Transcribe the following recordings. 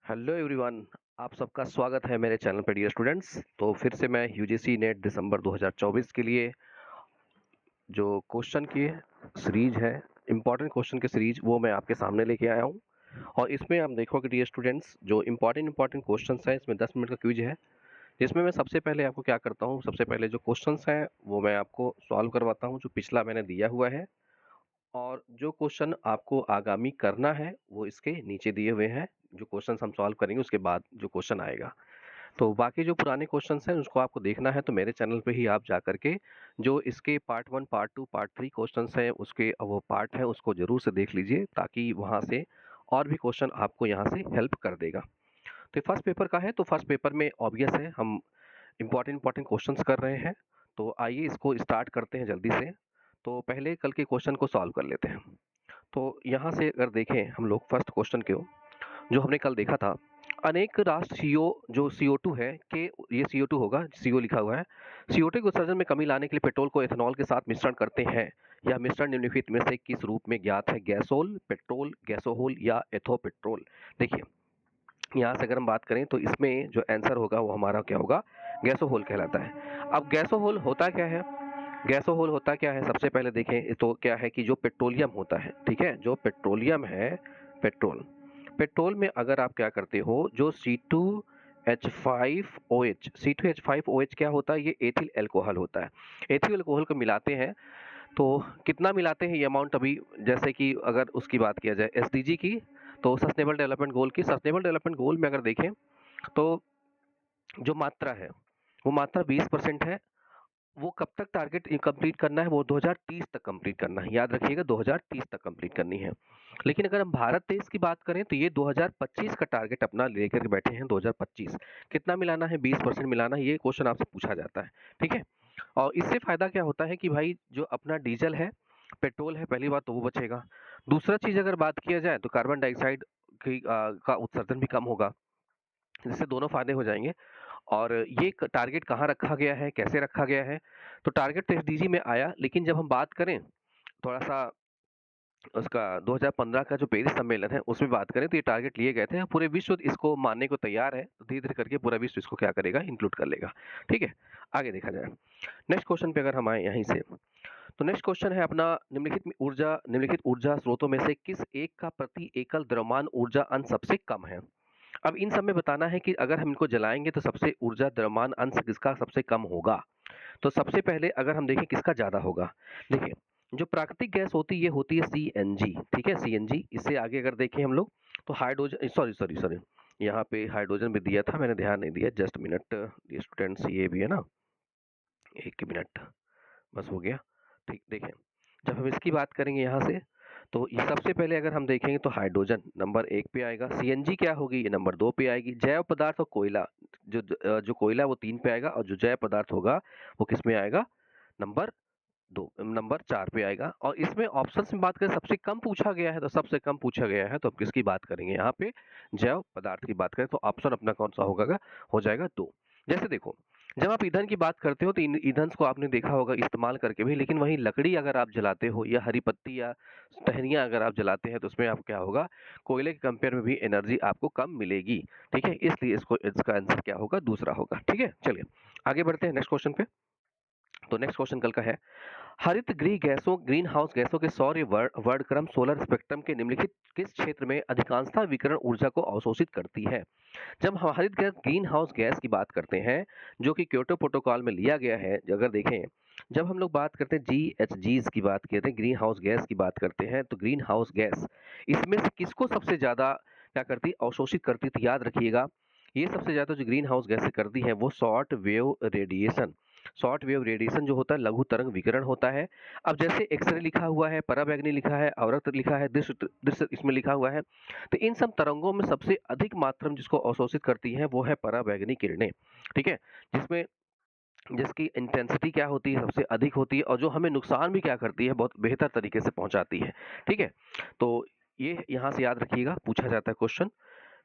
Hello everyone. आप सबका स्वागत है मेरे चैनल पे डियर स्टूडेंट्स। तो फिर से मैं यूजीसी नेट दिसंबर 2024 के लिए जो क्वेश्चन की सीरीज है, इम्पॉर्टेंट क्वेश्चन की सीरीज, वो मैं आपके सामने लेके आया हूँ। और इसमें आप देखोगे डियर स्टूडेंट्स, जो इम्पॉर्टेंट क्वेश्चंस हैं, इसमें 10 मिनट का क्विज है, जिसमें मैं सबसे पहले आपको क्या करता हूँ, सबसे पहले जो क्वेश्चंस हैं वो मैं आपको सॉल्व करवाता हूँ, जो पिछला मैंने दिया हुआ है। और जो क्वेश्चन आपको आगामी करना है वो इसके नीचे दिए हुए हैं। जो क्वेश्चंस हम सॉल्व करेंगे उसके बाद जो क्वेश्चन आएगा, तो बाकी जो पुराने क्वेश्चंस हैं उसको आपको देखना है तो मेरे चैनल पे ही आप जा करके जो इसके पार्ट 1 पार्ट 2 पार्ट 3 क्वेश्चंस हैं उसके वो पार्ट है उसको जरूर से देख लीजिए, ताकि वहां से और भी क्वेश्चन आपको यहाँ से हेल्प कर देगा। तो फर्स्ट पेपर का है, तो फर्स्ट पेपर में ऑब्वियस है हम इंपॉर्टेंट क्वेश्चंस कर रहे हैं। तो आइए इसको स्टार्ट करते हैं जल्दी से। तो पहले कल के क्वेश्चन को सॉल्व कर लेते हैं। तो यहाँ से अगर देखें हम लोग फर्स्ट क्वेश्चन को, जो हमने कल देखा था, अनेक राष्ट्र सीओ जो CO2 है के, ये CO2 होगा, CO लिखा हुआ है, CO2 के उत्सर्जन में कमी लाने के लिए पेट्रोल को एथेनॉल के साथ मिश्रण करते हैं। यह मिश्रण निम्नलिखित में से किस रूप में ज्ञात है? गैसोल, पेट्रोल, गैसोहोल या एथो पेट्रोल। देखिए, यहाँ से अगर हम बात करें तो इसमें जो आंसर होगा वो हमारा क्या होगा? गैसोहोल कहलाता है। अब गैसोहोल होता क्या है? गैसोहोल होता क्या है, सबसे पहले देखें तो क्या है कि जो पेट्रोलियम होता है, ठीक है, जो पेट्रोलियम है, पेट्रोल, पेट्रोल में अगर आप क्या करते हो, जो C2H5OH, C2H5OH क्या होता है? ये एथिल अल्कोहल होता है। एथिल अल्कोहल को मिलाते हैं, तो कितना मिलाते हैं ये अमाउंट? अभी जैसे कि अगर उसकी बात किया जाए SDG की, तो सस्टेनेबल डेवलपमेंट गोल की, सस्टेनेबल डेवलपमेंट गोल में अगर देखें तो जो मात्रा है वो मात्रा 20% है। वो कब तक टारगेट कंप्लीट करना है? वो 2030 तक कंप्लीट करना है, याद रखिएगा 2030 तक कंप्लीट करनी है। लेकिन अगर हम भारत देश की बात करें तो ये 2025 का टारगेट अपना लेकर के बैठे हैं। 2025 कितना मिलाना है? 20% मिलाना है। ये क्वेश्चन आपसे पूछा जाता है, ठीक है। और इससे फायदा क्या होता है कि भाई जो अपना डीजल है, पेट्रोल है, पहली बात तो वो बचेगा। दूसरा चीज अगर बात किया जाए तो कार्बन डाइऑक्साइड का उत्सर्जन भी कम होगा, जिससे दोनों फायदे हो जाएंगे। और ये टारगेट कहाँ रखा गया है, कैसे रखा गया है? तो टारगेट तो एसडीजी में आया, लेकिन जब हम बात करें थोड़ा सा उसका 2015 का जो पेरिस सम्मेलन है उसमें बात करें, तो ये टारगेट लिए गए थे। पूरे विश्व इसको मानने को तैयार है, तो धीरे धीरे करके पूरा विश्व इसको क्या करेगा? इंक्लूड कर लेगा, ठीक है। आगे देखा जाए, नेक्स्ट क्वेश्चन पे अगर हम आए यहीं से, तो नेक्स्ट क्वेश्चन है अपना, निम्नलिखित ऊर्जा स्रोतों में से किस एक का प्रति एकल द्रव्यमान ऊर्जा अंश सबसे कम है? अब इन सब में बताना है कि अगर हम इनको जलाएंगे तो सबसे ऊर्जा द्रव्यमान अंश किसका सबसे कम होगा। तो सबसे पहले अगर हम देखें किसका ज्यादा होगा, देखिए, जो प्राकृतिक गैस होती है ये होती है CNG, ठीक है, CNG। इससे आगे अगर देखें हम लोग तो हाइड्रोजन, सॉरी सॉरी सॉरी, यहाँ पे हाइड्रोजन भी दिया था, मैंने ध्यान नहीं दिया, जस्ट मिनट, ये स्टूडेंट्स ये भी है ना, एक मिनट, बस हो गया, ठीक। देखें, जब हम इसकी बात करेंगे यहाँ से, तो ये सबसे पहले अगर हम देखेंगे तो हाइड्रोजन नंबर 1 पे आएगा, CNG क्या होगी? ये नंबर 2 पे आएगी। जैव पदार्थ और कोयला, जो कोयला वो 3 पे आएगा, और जो जैव पदार्थ होगा वो किस में आएगा? नंबर 2, नंबर 4 पे आएगा। और इसमें ऑप्शंस में बात करें, सबसे कम पूछा गया है, तो सबसे कम पूछा गया है तो अब किसकी बात करेंगे यहाँ पे? जैव पदार्थ की बात करें, तो ऑप्शन अपना कौन सा होगा? हो जाएगा 2। जैसे देखो, जब आप ईंधन की बात करते हो तो ईंधन को आपने देखा होगा इस्तेमाल करके भी, लेकिन वहीं लकड़ी अगर आप जलाते हो या हरी पत्ती या टहनियाँ अगर आप जलाते हैं तो उसमें आप क्या होगा? कोयले के कंपेयर में भी एनर्जी आपको कम मिलेगी, ठीक है। इसलिए इसका आंसर क्या होगा? दूसरा होगा, ठीक है। चलिए आगे बढ़ते हैं नेक्स्ट क्वेश्चन पे। तो नेक्स्ट क्वेश्चन कल का है, हरित गृह गैसों ग्रीन हाउस गैसों के सौर वर्णक्रम सोलर स्पेक्ट्रम के निम्नलिखित किस क्षेत्र में अधिकांशतः विकिरण ऊर्जा को अवशोषित करती है? जब हम हरित गैस ग्रीन हाउस गैस की बात करते हैं, जो कि क्योटो प्रोटोकॉल में लिया गया है, अगर देखें, जब हम लोग बात करते हैं GHGs की बात करते हैं, ग्रीन हाउस गैस की बात करते हैं, तो ग्रीन हाउस गैस इसमें से किसको सबसे ज्यादा क्या करती? अवशोषित करती। तो याद रखिएगा, ये सबसे ज्यादा जो ग्रीन हाउस गैस करती है वो short wave radiation, short wave radiation जो होता है, लघु तरंग विकिरण होता है। अब जैसे एक्सरे लिखा हुआ है, पराबैंगनी लिखा है, अवरक्त लिखा है, दृश्य दृश्य इसमें लिखा हुआ है, तो इन सब तरंगों में सबसे अधिक मात्रा में जिसको अवशोषित करती है वो है पराबैंगनी किरणें, ठीक है। जिसमें जिसकी इंटेंसिटी क्या होती है? सबसे अधिक होती है, और जो हमें नुकसान भी क्या करती है? बहुत बेहतर तरीके से पहुंचाती है, ठीक है। तो ये यहाँ से याद रखिएगा, पूछा जाता है क्वेश्चन।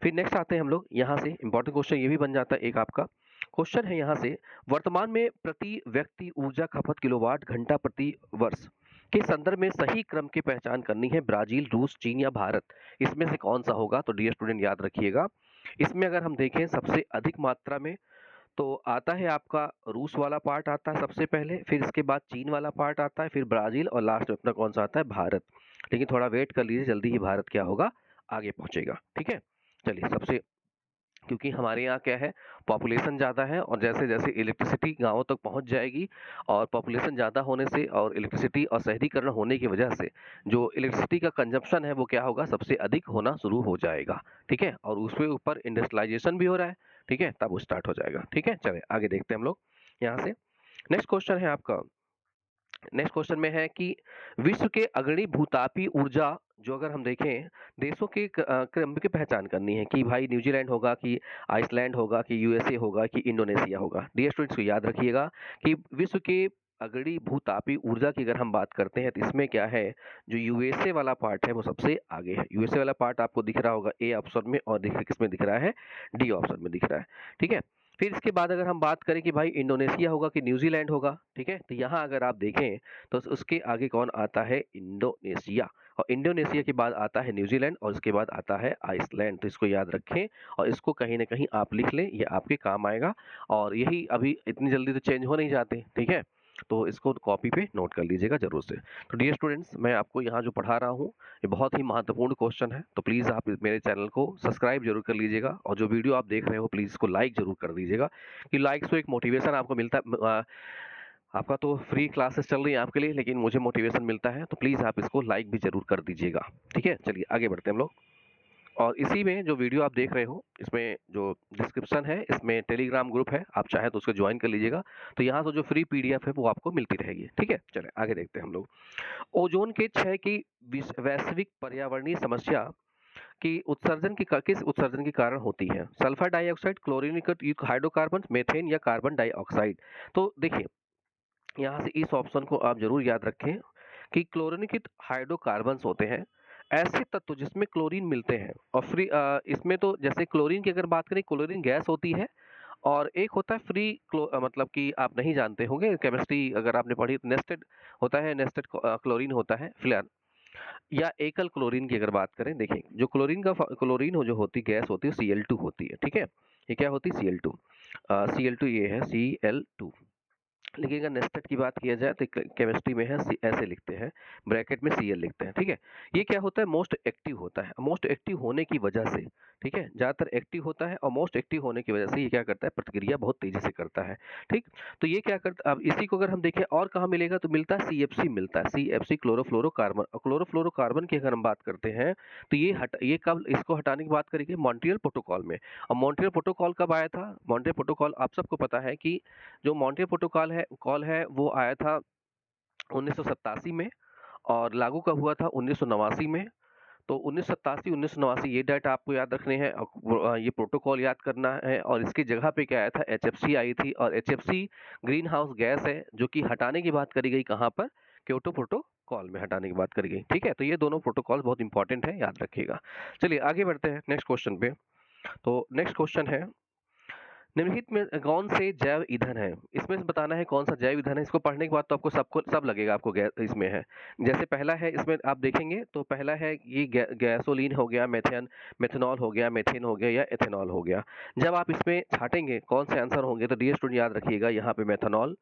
फिर नेक्स्ट आते हैं हम लोग, यहाँ से इंपॉर्टेंट क्वेश्चन ये भी बन जाता है एक आपका क्वेश्चन है यहाँ से, वर्तमान में प्रति व्यक्ति ऊर्जा खपत किलोवाट घंटा प्रति वर्ष के संदर्भ में सही क्रम की पहचान करनी है। ब्राजील, रूस, चीन या भारत, इसमें से कौन सा होगा? तो डियर स्टूडेंट याद रखिएगा, इसमें अगर हम देखें सबसे अधिक मात्रा में तो आता है आपका रूस वाला पार्ट आता है सबसे पहले, फिर इसके बाद चीन वाला पार्ट आता है, फिर ब्राज़ील और लास्ट में अपना कौन-सा आता है भारत। लेकिन थोड़ा वेट कर लीजिए, जल्दी ही भारत क्या होगा आगे पहुँचेगा, ठीक है? चलिए सबसे क्योंकि हमारे यहाँ क्या है पॉपुलेशन ज़्यादा है और जैसे-जैसे इलेक्ट्रिसिटी गाँवों तक पहुँच जाएगी और पॉपुलेशन ज़्यादा होने से और इलेक्ट्रिसिटी और शहरीकरण होने की वजह से जो इलेक्ट्रिसिटी का कंजप्शन है वो क्या होगा सबसे अधिक होना शुरू हो जाएगा, ठीक है? और उसके ऊपर इंडस्ट्रियलाइजेशन भी हो रहा है, ठीक है? तब वो स्टार्ट हो जाएगा, ठीक है? चलिए आगे देखते हैं हम लोग यहाँ से। नेक्स्ट क्वेश्चन है आपका, नेक्स्ट क्वेश्चन में है कि विश्व के अग्रणी भूतापी ऊर्जा जो अगर हम देखें देशों के क्रम की पहचान करनी है कि भाई न्यूजीलैंड होगा कि आइसलैंड होगा कि यूएसए होगा कि इंडोनेशिया होगा। डियर स्टूडेंट्स को याद रखिएगा कि विश्व के अग्रणी भूतापी ऊर्जा की अगर हम बात करते हैं तो इसमें क्या है जो यूएसए वाला पार्ट है वो सबसे आगे है। यूएसए वाला पार्ट आपको दिख रहा होगा ए ऑप्शन में और देखिए किसमें दिख रहा है डी ऑप्शन में दिख रहा है, ठीक है? फिर इसके बाद अगर हम बात करें कि भाई इंडोनेशिया होगा कि न्यूजीलैंड होगा, ठीक है? तो यहाँ अगर आप देखें तो उसके आगे कौन आता है इंडोनेशिया, और इंडोनेशिया के बाद आता है न्यूजीलैंड और उसके बाद आता है आइसलैंड। तो इसको याद रखें और इसको कहीं ना कहीं आप लिख लें, ये आपके काम आएगा। और यही अभी इतनी जल्दी तो चेंज हो नहीं जाते, ठीक है? तो इसको कॉपी पे नोट कर लीजिएगा जरूर से। तो डियर स्टूडेंट्स मैं आपको यहाँ जो पढ़ा रहा हूँ ये बहुत ही महत्वपूर्ण क्वेश्चन है, तो प्लीज़ आप मेरे चैनल को सब्सक्राइब जरूर कर लीजिएगा और जो वीडियो आप देख रहे हो प्लीज़ इसको लाइक जरूर कर दीजिएगा कि लाइक से एक मोटिवेशन आपको मिलता है। आपका तो फ्री क्लासेस चल रही है आपके लिए, लेकिन मुझे मोटिवेशन मिलता है, तो प्लीज़ आप इसको लाइक भी ज़रूर कर दीजिएगा, ठीक है? चलिए आगे बढ़ते हैं हम लोग। और इसी में जो वीडियो आप देख रहे हो इसमें जो डिस्क्रिप्शन है इसमें टेलीग्राम ग्रुप है, आप चाहे तो उसको ज्वाइन कर लीजिएगा। तो यहाँ से जो फ्री पीडीएफ है वो आपको मिलती रहेगी, ठीक है? चलिए आगे देखते हैं हम लोग। ओजोन के क्षय की वैश्विक पर्यावरणीय समस्या की उत्सर्जन की किस उत्सर्जन के कारण होती है? सल्फर डाइऑक्साइड, क्लोरीन युक्त हाइड्रोकार्बन, मीथेन या कार्बन डाइऑक्साइड? तो देखिए यहाँ से इस ऑप्शन को आप जरूर याद रखें कि क्लोरीनिकित हाइड्रोकार्बन्स होते हैं ऐसे तत्व जिसमें क्लोरीन मिलते हैं। और फ्री इसमें तो जैसे क्लोरीन की अगर बात करें क्लोरीन गैस होती है और एक होता है फ्री मतलब कि आप नहीं जानते होंगे केमिस्ट्री अगर आपने पढ़ी तो नेस्टेड होता है, नेस्टेड क्लोरीन होता है फ्लेयर या एकल क्लोरीन की अगर बात करें। देखिए जो क्लोरीन का क्लोरीन हो जो होती गैस होती है Cl2 होती है, ठीक है? ये क्या होती है Cl2, Cl2 ये है Cl2। लेकिन अगर नेस्टेड की बात किया जाए तो केमिस्ट्री में है ऐसे लिखते हैं ब्रैकेट में Cl लिखते हैं, ठीक है? ये क्या होता है मोस्ट एक्टिव होता है, मोस्ट एक्टिव होने की वजह से, ठीक है? ज़्यादातर एक्टिव होता है और मोस्ट एक्टिव होने की वजह से ये क्या करता है प्रतिक्रिया बहुत तेजी से करता है, ठीक? तो ये क्या करता अब इसी को अगर हम देखें और कहाँ मिलेगा तो मिलता है CFC मिलता है, CFC क्लोरोफ्लोरोकार्बन। और क्लोरोफ्लोरोकार्बन की अगर हम बात करते हैं तो ये कब इसको हटाने की बात करेंगे मॉन्ट्रियल प्रोटोकॉल में। और मॉन्ट्रियल प्रोटोकॉल कब आया था? मॉन्ट्रियल प्रोटोकॉल आप सबको पता है कि जो मॉन्ट्रियल प्रोटोकॉल है वो आया था 1987 में और लागू कब हुआ था 1989 में। तो 1987 1989 ये डेट आपको याद रखने हैं और ये प्रोटोकॉल याद करना है। और इसकी जगह पे क्या आया था HFC आई थी और HFC ग्रीन हाउस गैस है जो कि हटाने की बात करी गई कहाँ पर क्योटो प्रोटोकॉल में हटाने की बात करी गई, ठीक है? तो ये दोनों प्रोटोकॉल बहुत इंपॉर्टेंट है, याद रखिएगा। चलिए आगे बढ़ते हैं नेक्स्ट क्वेश्चन पे। तो नेक्स्ट क्वेश्चन है निम्नलिखित में कौन से जैव ईंधन है? इसमें से बताना है कौन सा जैव ईंधन है। इसको पढ़ने के बाद तो आपको सब लगेगा आपको इसमें है। जैसे पहला है इसमें आप देखेंगे तो पहला है ये गैसोलीन हो गया, मेथनॉल हो गया, मेथेन हो गया या एथेनॉल हो गया। जब आप इसमें छाटेंगे कौन से आंसर होंगे तो डियर स्टूडेंट याद रखिएगा यहाँ पे मेथनॉल,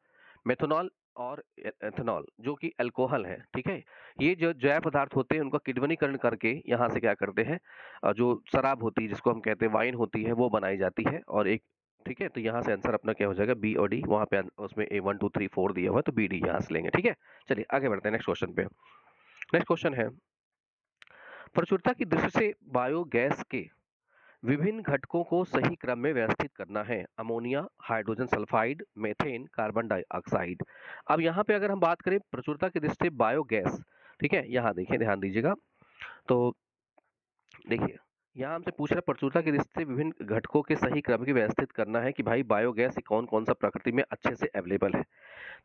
मेथनॉल और एथेनॉल जो कि अल्कोहल है, ठीक है? ये जो जैव पदार्थ होते हैं उनका किण्वनीकरण करके यहाँ से क्या करते हैं जो शराब होती है जिसको हम कहते हैं वाइन होती है वो बनाई जाती है। और एक ठीक है तो यहाँ से आंसर अपना क्या हो जाएगा बी और डी, वहाँ पे उसमें ए 1 2 3 4 दिया हुआ है तो बी डी यहाँ से लेंगे, ठीक है? चलिए आगे बढ़ते हैं नेक्स्ट क्वेश्चन पे। नेक्स्ट क्वेश्चन है प्रचुरता की दृष्टि से बायोगैस के विभिन्न घटकों को सही क्रम में व्यवस्थित करना है। Ammonia, hydrogen sulphide, methane, carbon dioxide. अब यहाँ पे अगर हम बात करें प्रचुरता की दृष्टि से बायोगैस, ठीक है? यहाँ देखिए ध्यान दीजिएगा। तो देखिए यहाँ हमसे पूछ रहा है प्रचुरता की दृष्टि से विभिन्न घटकों के सही क्रम की व्यवस्थित करना है कि भाई बायोगैस कौन कौन सा प्रकृति में अच्छे से अवेलेबल है।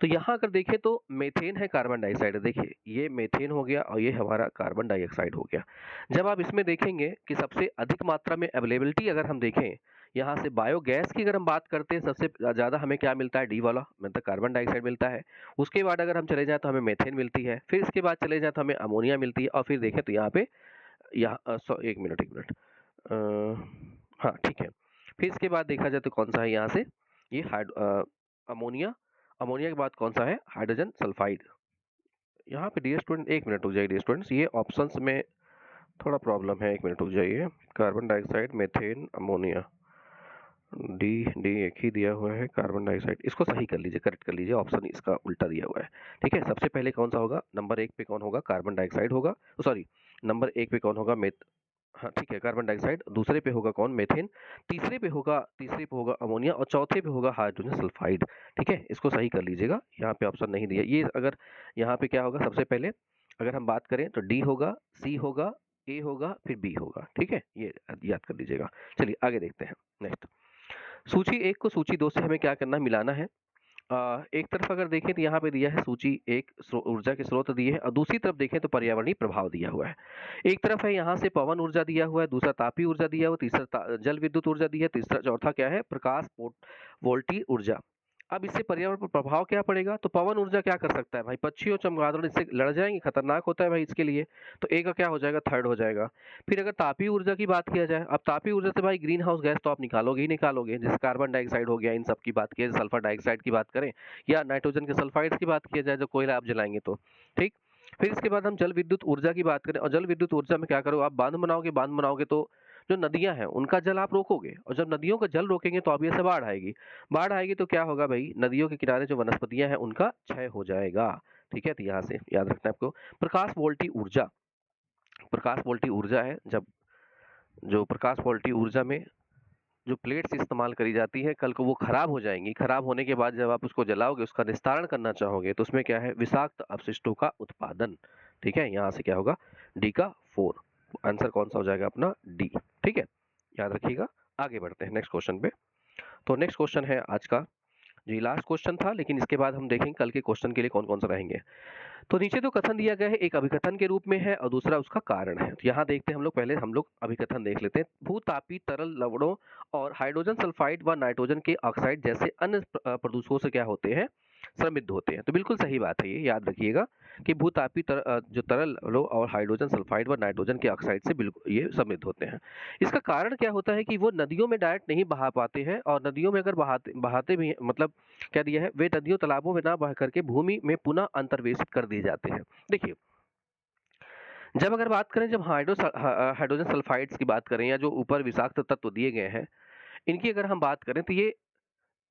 तो यहाँ अगर देखें तो मेथेन है, कार्बन डाइऑक्साइड है। देखिए ये मेथेन हो गया और ये हमारा कार्बन डाइऑक्साइड हो गया। जब आप इसमें देखेंगे कि सबसे अधिक मात्रा में अवेलेबिलिटी अगर हम देखें यहाँ से बायोगैस की अगर हम बात करते हैं सबसे ज़्यादा हमें क्या मिलता है डी वाला मतलब कार्बन डाइऑक्साइड मिलता है। उसके बाद अगर हम चले जाएँ तो हमें मेथेन मिलती है, फिर इसके बाद चले जाए तो हमें अमोनिया मिलती है और फिर देखें तो यहाँ पे यहाँ एक मिनट हाँ ठीक है। फिर इसके बाद देखा जाए तो कौन सा है यहाँ से, ये अमोनिया। अमोनिया के बाद कौन सा है, हाइड्रोजन सल्फाइड। यहाँ पे डियर स्टूडेंट एक मिनट रुक जाइए डियर स्टूडेंट्स, ये ऑप्शंस में थोड़ा प्रॉब्लम है, एक मिनट रुक जाइए। Carbon dioxide, methane, ammonia, D D एक ही दिया हुआ है, कार्बन डाइऑक्साइड, इसको सही कर लीजिए, करेक्ट कर लीजिए, ऑप्शन इसका उल्टा दिया हुआ है। ठीक है, सबसे पहले कौन सा होगा, नंबर 1 पे कौन होगा, कार्बन डाइऑक्साइड होगा, सॉरी नंबर 1 पे कौन होगा, हाँ ठीक है कार्बन डाइऑक्साइड, दूसरे पे होगा कौन, मेथेन, तीसरे पे होगा अमोनिया, और चौथे पे होगा हाइड्रोजन सल्फाइड। ठीक है, इसको सही कर लीजिएगा, यहाँ पे ऑप्शन नहीं दिया ये। अगर यहाँ पे क्या होगा, सबसे पहले अगर हम बात करें तो डी होगा, सी होगा, ए होगा, फिर बी होगा। ठीक है, ये याद कर लीजिएगा। चलिए आगे देखते हैं नेक्स्ट। सूची 1 को सूची 2 से हमें क्या करना है, मिलाना है। एक तरफ अगर देखें तो यहाँ पे दिया है सूची 1 ऊर्जा के स्रोत दिए हैं, और दूसरी तरफ देखें तो पर्यावरणीय प्रभाव दिया हुआ है। एक तरफ है यहाँ से पवन ऊर्जा दिया हुआ है, दूसरा तापीय ऊर्जा दिया हुआ, तीसरा जल विद्युत ऊर्जा दी है, तीसरा चौथा क्या है, प्रकाश वोल्टी ऊर्जा। अब इससे पर्यावरण पर प्रभाव क्या पड़ेगा, तो पवन ऊर्जा क्या कर सकता है भाई, पक्षी और चमगादड़ इससे लड़ जाएंगे, खतरनाक होता है भाई इसके लिए, तो ए का क्या हो जाएगा, थर्ड हो जाएगा। फिर अगर तापीय ऊर्जा की बात किया जाए, अब तापीय ऊर्जा से भाई ग्रीन हाउस गैस तो आप निकालोगे ही निकालोगे, जैसे कार्बन डाइऑक्साइड हो गया, इन सब की बात किया, सल्फर डाइऑक्साइड की बात करें, या नाइट्रोजन के सल्फाइड्स की बात किया जाए, जो कोयला आप जलाएंगे तो ठीक। फिर इसके बाद हम जल विद्युत ऊर्जा की बात करें, और जल विद्युत ऊर्जा में क्या करो, आप बांध बनाओगे तो जो नदियां हैं उनका जल आप रोकोगे, और जब नदियों का जल रोकेंगे तो ऑब्वियस से बाढ़ आएगी। बाढ़ आएगी तो क्या होगा भाई, नदियों के किनारे जो वनस्पतियां हैं उनका क्षय हो जाएगा। ठीक है, तो यहाँ से याद रखना है आपको। प्रकाश वोल्टी ऊर्जा, प्रकाश वोल्टी ऊर्जा है, जब जो प्रकाश वोल्टी ऊर्जा में जो प्लेट्स इस्तेमाल करी जाती है, कल को वो खराब हो जाएंगी, खराब होने के बाद जब आप उसको जलाओगे, उसका निस्तारण करना चाहोगे, तो उसमें क्या है, विषाक्त अपशिष्टों का उत्पादन। ठीक है, यहाँ से क्या होगा, डी का 4, आंसर कौन सा हो जाएगा अपना, डी। ठीक है, याद रखिएगा। आगे बढ़ते हैं नेक्स्ट क्वेश्चन पे। तो नेक्स्ट क्वेश्चन है आज का, जी लास्ट क्वेश्चन था, लेकिन इसके बाद हम देखेंगे कल के क्वेश्चन के लिए कौन कौन सा रहेंगे। तो नीचे तो कथन दिया गया है, एक अभिकथन के रूप में है और दूसरा उसका कारण है। तो यहाँ देखते हैं हम लोग, पहले हम लोग अभिकथन देख लेते हैं। भूतापी तरल लवणों और हाइड्रोजन सल्फाइड व नाइट्रोजन के ऑक्साइड जैसे अन्य प्रदूषकों से क्या होते हैं, समृद्ध होते हैं। तो बिल्कुल सही बात है, ये याद रखिएगा कि भूतापी जो तरल लवणों और हाइड्रोजन सल्फाइड व नाइट्रोजन के ऑक्साइड से बिल्कुल ये समृद्ध होते हैं। इसका कारण क्या होता है कि वो नदियों में डायरेक्ट नहीं बहा पाते हैं, और नदियों में अगर बहाते बहाते भी हैं, मतलब क्या दिया है, वे नदियों तालाबों में ना बह करके भूमि में पुनः अंतर्वेशित कर दिए जाते हैं। देखिए, जब अगर बात करें, जब हाइड्रोजन सल्फाइड्स की बात करें, या जो ऊपर विषाक्त तत्व दिए गए हैं, इनकी अगर हम बात करें तो ये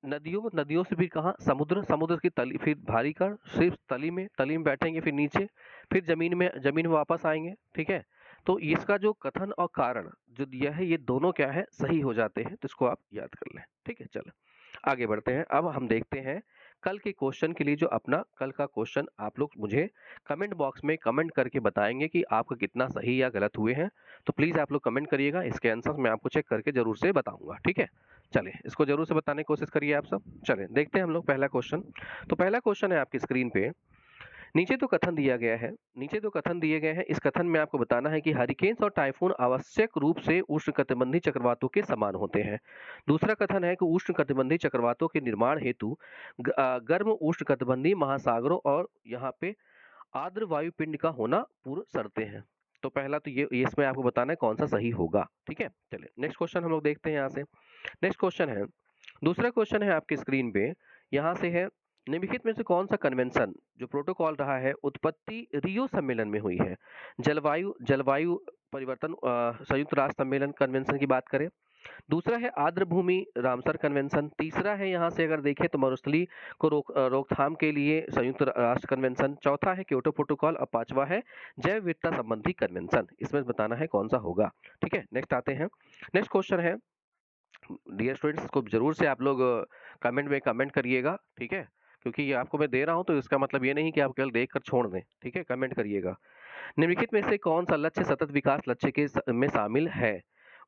नदियों नदियों से भी कहाँ, समुद्र, समुद्र की तली, फिर भारी कण सिर्फ तली में बैठेंगे, फिर नीचे, फिर जमीन में वापस आएंगे। ठीक है, तो इसका जो कथन और कारण जो दिया है, ये दोनों क्या है, सही हो जाते हैं, तो इसको आप याद कर लें। ठीक है, चलो आगे बढ़ते हैं। अब हम देखते हैं कल के क्वेश्चन के लिए, जो अपना कल का क्वेश्चन आप लोग मुझे कमेंट बॉक्स में कमेंट करके बताएंगे कि आपका कितना सही या गलत हुए हैं। तो प्लीज़ आप लोग कमेंट करिएगा, इसके आंसर मैं आपको चेक करके जरूर से बताऊंगा। ठीक है, चलिए इसको जरूर से बताने की कोशिश करिए आप सब। चलिए देखते हैं हम लोग पहला क्वेश्चन। तो पहला क्वेश्चन है आपकी स्क्रीन पे, नीचे तो कथन दिया गया है, नीचे तो कथन दिए गए हैं, इस कथन में आपको बताना है कि हरिकेन्स और टाइफून आवश्यक रूप से उष्णकटिबंधीय चक्रवातों के समान होते हैं। दूसरा कथन है कि उष्णकटिबंधीय चक्रवातों के निर्माण हेतु गर्म उष्णकटिबंधीय महासागरों और यहाँ पे आर्द्र वायुपिंड का होना पूर्व शर्तें हैं। तो पहला तो ये इसमें आपको बताना है कौन सा सही होगा। ठीक है, चलिए नेक्स्ट क्वेश्चन हम लोग देखते हैं यहाँ से। नेक्स्ट क्वेश्चन है, दूसरा क्वेश्चन है आपकी स्क्रीन पे, यहाँ से है, निम्नलिखित में से कौन सा कन्वेंशन जो प्रोटोकॉल रहा है उत्पत्ति रियो सम्मेलन में हुई है। जलवायु जलवायु परिवर्तन संयुक्त राष्ट्र सम्मेलन कन्वेंशन की बात करें, दूसरा है आर्द्र भूमि रामसर कन्वेंशन, तीसरा है यहाँ से अगर देखें तो मरुस्थली को रोकथाम के लिए संयुक्त राष्ट्र कन्वेंशन, चौथा है क्योटो प्रोटोकॉल, और पांचवा है जैव विविधता संबंधी कन्वेंशन। इसमें बताना है कौन सा होगा। ठीक है, नेक्स्ट आते हैं। नेक्स्ट क्वेश्चन है, डियर स्टूडेंट्स, इसको जरूर से आप लोग कमेंट में कमेंट करिएगा। ठीक है, क्योंकि ये आपको मैं दे रहा हूं तो इसका मतलब ये नहीं कि आप केवल देख कर छोड़ दें। ठीक है, कमेंट करिएगा। निम्नलिखित में से कौन सा लक्ष्य सतत विकास लक्ष्य के में शामिल है।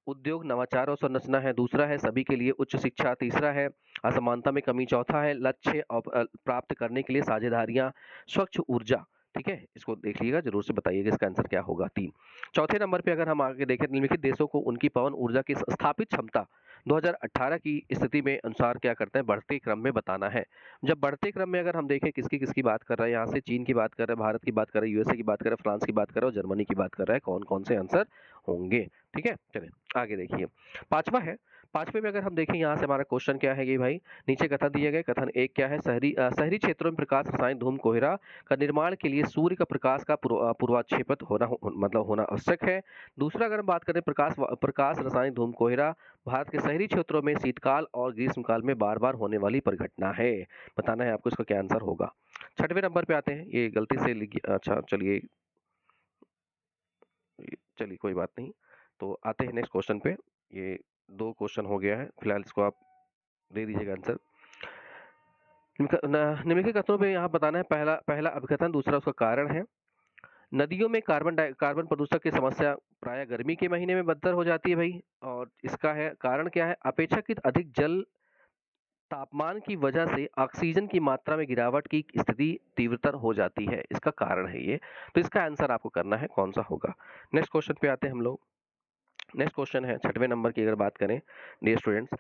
उद्योग, नवाचार और संरचना है, दूसरा है सभी के लिए उच्च शिक्षा, तीसरा है असमानता में कमी, चौथा है लक्ष्य प्राप्त करने के लिए साझेदारियां, स्वच्छ ऊर्जा। ठीक है, इसको देख लीजिएगा, जरूर से बताइएगा इसका आंसर क्या होगा 3। चौथे नंबर पे अगर हम आगे देखें, निम्नलिखित देशों को उनकी पवन ऊर्जा की स्थापित क्षमता 2018 की स्थिति में अनुसार क्या करते हैं, बढ़ते क्रम में बताना है। जब बढ़ते क्रम में अगर हम देखें किसकी किसकी बात कर रहे हैं, यहाँ से चीन की बात कर रहे हैं, भारत की बात कर रहे हैं, यूएसए की बात कर रहे हैं, फ्रांस की बात कर रहे हैं और जर्मनी की बात कर रहे हैं, कौन कौन से आंसर होंगे। ठीक है, चलिए आगे देखिए। पांचवा है, पांचवे में अगर हम देखें यहाँ से हमारा क्वेश्चन क्या है कि भाई नीचे कथन दिए गए, कथन एक क्या है, शहरी क्षेत्रों में प्रकाश रसायन धूम कोहरा का निर्माण के लिए सूर्य का प्रकाश का पूर्वाक्षेपित मतलब होना आवश्यक है। दूसरा अगर हम बात करें प्रकाश रसायन धूम कोहरा भारत के शहरी क्षेत्रों में शीतकाल और ग्रीष्मकाल में बार बार होने वाली परिघटना है। बताना है आपको इसका क्या आंसर होगा। छठवें नंबर पे आते हैं, ये गलती से अच्छा चलिए चलिए कोई बात नहीं। तो आते हैं नेक्स्ट क्वेश्चन पे। ये 2 क्वेश्चन हो गया है, फिलहाल इसको आप दे दीजिएगा आंसर। निम्नलिखित कथनों में यहाँ बताना है, पहला अभिकथन, दूसरा उसका कारण है। नदियों में कार्बन प्रदूषण की समस्या प्राय गर्मी के महीने में बदतर हो जाती है भाई, और इसका है कारण क्या है, अपेक्षाकृत अधिक जल तापमान की वजह से ऑक्सीजन की मात्रा में गिरावट की स्थिति तीव्रतर हो जाती है, इसका कारण है ये। तो इसका आंसर आपको करना है कौन सा होगा। नेक्स्ट क्वेश्चन पे आते हैं हम लोग। नेक्स्ट क्वेश्चन है छठवें नंबर की अगर बात करें डियर स्टूडेंट्स,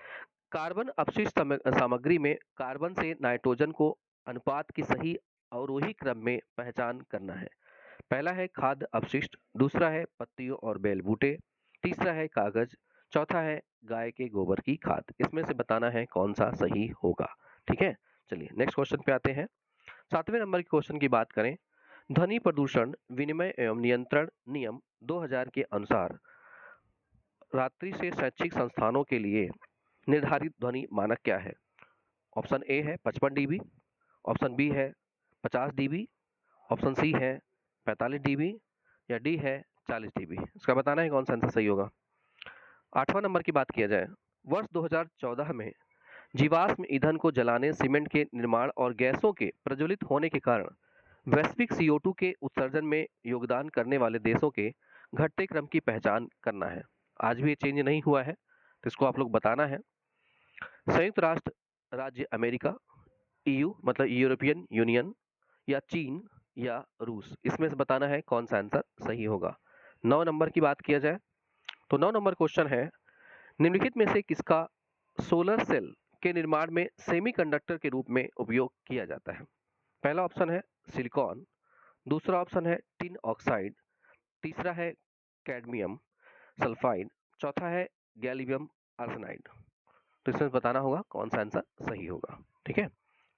कार्बन अपशिष्ट सामग्री में कार्बन से नाइट्रोजन को अनुपात की सही अवरोही क्रम में पहचान करना है। पहला है खाद्य अपशिष्ट, दूसरा है पत्तियों और बेल बूटे, तीसरा है कागज, चौथा है गाय के गोबर की खाद। इसमें से बताना है कौन सा सही होगा। ठीक है, चलिए नेक्स्ट क्वेश्चन पे आते हैं। सातवें नंबर के क्वेश्चन की बात करें, ध्वनि प्रदूषण विनिमय एवं नियंत्रण नियम 2000 के अनुसार रात्रि से शैक्षिक संस्थानों के लिए निर्धारित ध्वनि मानक क्या है। ऑप्शन ए है 55 डीबी, ऑप्शन बी है 50 डीबी, ऑप्शन सी है 45 डीबी या डी है 40 डीबी। इसका बताना है कौन सा आंसर सही होगा। आठवां नंबर की बात किया जाए, वर्ष 2014 में जीवाश्म ईंधन को जलाने, सीमेंट के निर्माण और गैसों के प्रज्वलित होने के कारण वैश्विक CO2 के उत्सर्जन में योगदान करने वाले देशों के घटते क्रम की पहचान करना है। आज भी ये चेंज नहीं हुआ है, तो इसको आप लोग बताना है। संयुक्त राष्ट्र राज्य अमेरिका, EU मतलब यूरोपियन यूनियन, या चीन या रूस, इसमें से बताना है कौन सा आंसर सही होगा। 9 नंबर की बात किया जाए तो 9 नंबर क्वेश्चन है, निम्नलिखित में से किसका सोलर सेल के निर्माण में सेमीकंडक्टर के रूप में उपयोग किया जाता है। पहला ऑप्शन है सिलिकॉन, दूसरा ऑप्शन है टिन ऑक्साइड, तीसरा है कैडमियम सल्फाइड, चौथा है गैलियम आर्सेनाइड। तो इसमें बताना होगा कौन सा आंसर सही होगा। ठीक है,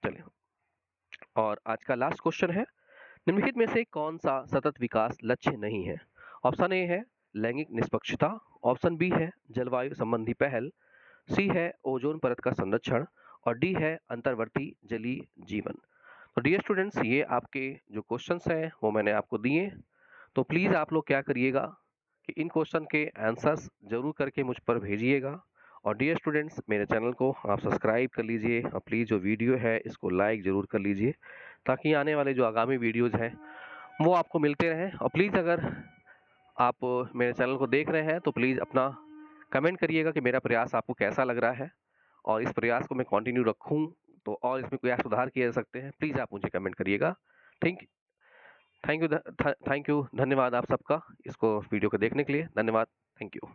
चलिए और आज का लास्ट क्वेश्चन है, निम्नलिखित में से कौन सा सतत विकास लक्ष्य नहीं है। ऑप्शन ए है लैंगिक निष्पक्षता, ऑप्शन बी है जलवायु संबंधी पहल, सी है ओजोन परत का संरक्षण और डी है अंतर्वर्ती जलीय जीवन। तो डियर स्टूडेंट्स, ये आपके जो क्वेश्चंस हैं वो मैंने आपको दिए। तो प्लीज़ आप लोग क्या करिएगा कि इन क्वेश्चन के आंसर्स जरूर करके मुझ पर भेजिएगा। और डियर स्टूडेंट्स, मेरे चैनल को आप सब्सक्राइब कर लीजिए और प्लीज़ जो वीडियो है इसको लाइक ज़रूर कर लीजिए, ताकि आने वाले जो आगामी वीडियोज़ हैं वो आपको मिलते रहें। और प्लीज़ अगर आप मेरे चैनल को देख रहे हैं तो प्लीज़ अपना कमेंट करिएगा कि मेरा प्रयास आपको कैसा लग रहा है और इस प्रयास को मैं कंटिन्यू रखूं तो और इसमें क्या सुधार किए जा सकते हैं, प्लीज़ आप मुझे कमेंट करिएगा। थैंक थैंक यू धन्यवाद आप सबका इसको वीडियो को देखने के लिए। धन्यवाद, थैंक यू।